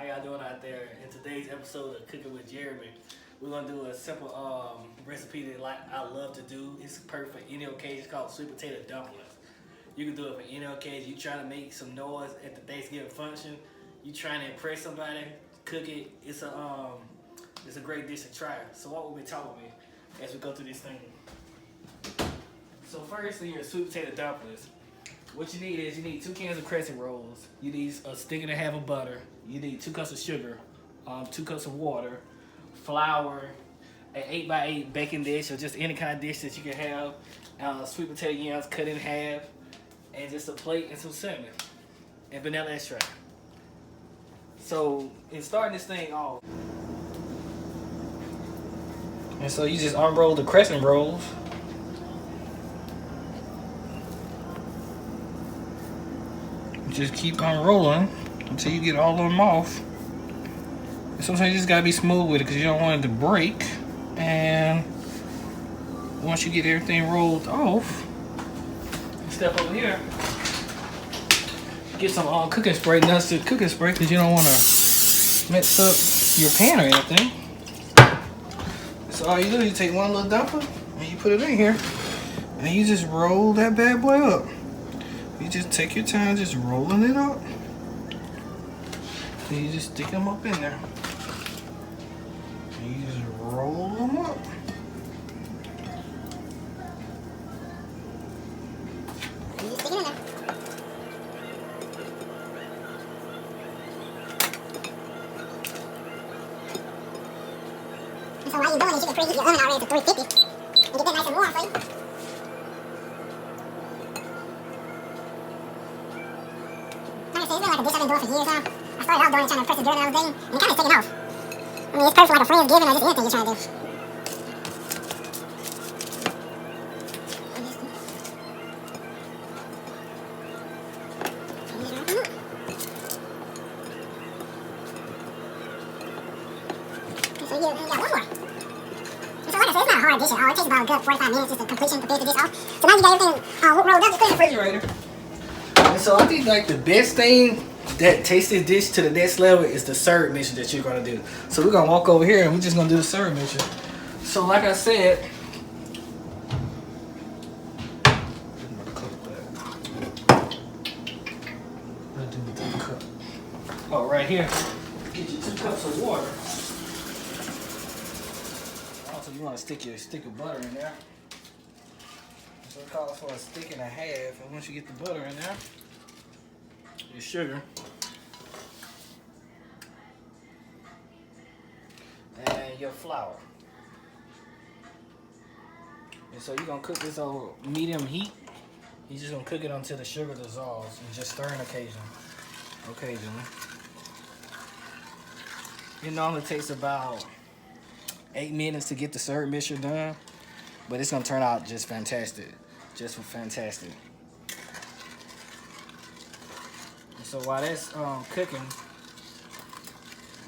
How y'all doing out there? In today's episode of Cooking with Jeremy, we're gonna do a simple recipe that I love to do. It's perfect for any occasion. It's called sweet potato dumplings. You can do it for any occasion. You trying to make some noise at the Thanksgiving function. You trying to impress somebody, cook it. It's a great dish to try. So what will be talking about as we go through this thing? So firstly, your sweet potato dumplings. What you need is 2 cans of crescent rolls. You need a stick and a half of butter. You need 2 cups of sugar, 2 cups of water, flour, an 8x8 baking dish or just any kind of dish that you can have, sweet potato yams cut in half, and just a plate and some cinnamon and vanilla extract. So in starting this thing off, and so you just unroll the crescent rolls. Just keep on rolling until you get all of them off. And sometimes you just gotta be smooth with it because you don't want it to break. And once you get everything rolled off, step over here, get some cooking spray, non-stick cooking spray, because you don't want to mess up your pan or anything. So all you do is you take one little dumpling and you put it in here, and you just roll that bad boy up. You just take your time just rolling it up. And you just stick them up in there. And you just roll them up. And you stick it in there. And so while you're doing this, you can preheat your oven already to 350 and get that nice and warm for you. It's been like a dish I've been doing for years now. I started out doing it trying to impress the girl that I was dating, and it kind of taken off. I mean, it's perfect for like a friend's giving or just anything you're trying to do. So you got one more. And so like I said, it's not a hard dish at all. It takes about a good 45 minutes just to completion to finish the dish off. So now you got everything rolled up, just put it in the refrigerator. And so I think like the best thing that takes this dish to the next level is the syrup mixture that you're gonna do. So we're gonna walk over here and we're just gonna do the syrup mixture. So like I said, oh, right here, get you 2 cups of water. Also, you want to stick your butter in there. So it calls for a stick and a half, and once you get the butter in there, your sugar, and your flour. And so you're gonna cook this on medium heat. You're just gonna cook it until the sugar dissolves, and just stirring occasionally. It normally takes about 8 minutes to get the syrup mixture done, but it's gonna turn out just fantastic. Just fantastic. And so while that's cooking,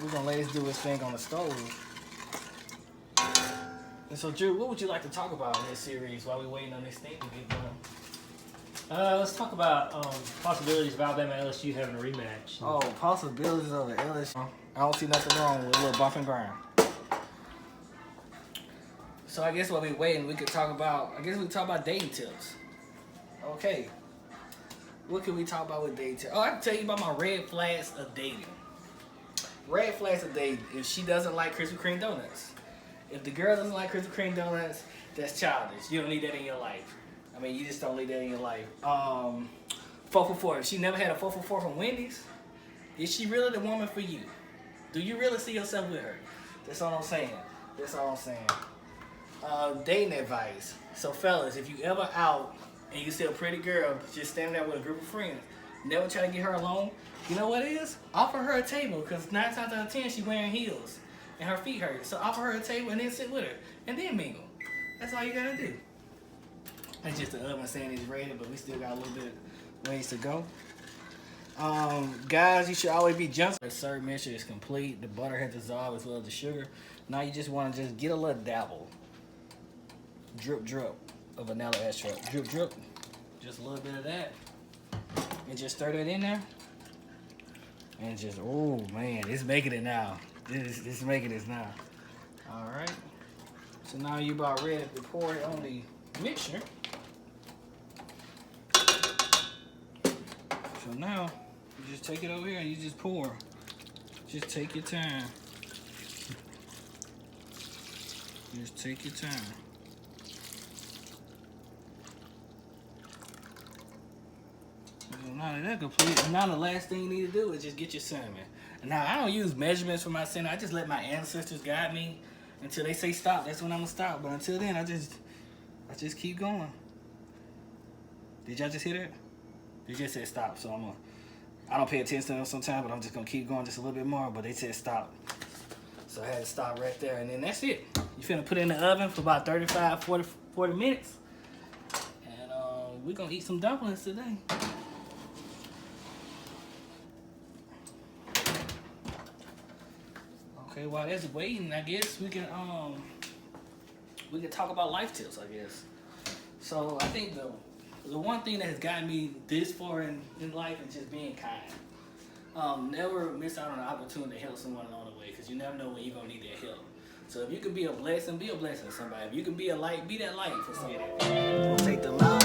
we're gonna let this do its thing on the stove. And so, Drew, what would you like to talk about in this series while we're waiting on this thing to get done? Let's talk about possibilities of Alabama and LSU having a rematch. Oh, possibilities of the LSU. I don't see nothing wrong with a little bump and grind. So I guess while we're waiting, we could talk about, dating tips. Okay. What can we talk about with dating tips? Oh, I can tell you about my red flags of dating. Red flags of dating, if she doesn't like Krispy Kreme donuts. If the girl doesn't like Krispy Kreme donuts, that's childish. You don't need that in your life. I mean, you just don't need that in your life. 4 for 4. If she never had a 4 for 4 from Wendy's, is she really the woman for you? Do you really see yourself with her? That's all I'm saying. Dating advice. So fellas, if you ever out and you see a pretty girl just standing there with a group of friends, never try to get her alone, you know what it is? Offer her a table, because 9 times out of 10 she's wearing heels and her feet hurt. So offer her a table and then sit with her and then mingle. That's all you gotta do. That's just the oven saying it's ready, but we still got a little bit ways to go. Guys, you should always be gentle. The syrup mixture is complete. The butter has dissolved as well as the sugar. Now you just want to just get a little dabble. Drip, drip of vanilla extract. Drip, drip. Just a little bit of that. And just stir that in there. And just, oh man, it's making it now. It's making it now. All right. So now you about ready to pour it on the mixture. So now you just take it over here and you just pour. Just take your time. Just take your time. So now that that's complete, now the last thing you need to do is just get your cinnamon. And now I don't use measurements for my cinnamon. I just let my ancestors guide me until they say stop. That's when I'm gonna stop. But until then, I just keep going. Did y'all just hear that? They just said stop, so I don't pay attention to them sometimes, but I'm just gonna keep going just a little bit more. But they said stop, so I had to stop right there, and then that's it. You finna put it in the oven for about 35, 40 minutes, and we're gonna eat some dumplings today. Okay, while that's waiting, I guess we can talk about life tips, I guess. So I think the one thing that has gotten me this far in life is just being kind. Never miss out on an opportunity to help someone along the way, because you never know when you're going to need their help. So if you can be a blessing to somebody. If you can be a light, be that light for somebody. Don't take the long.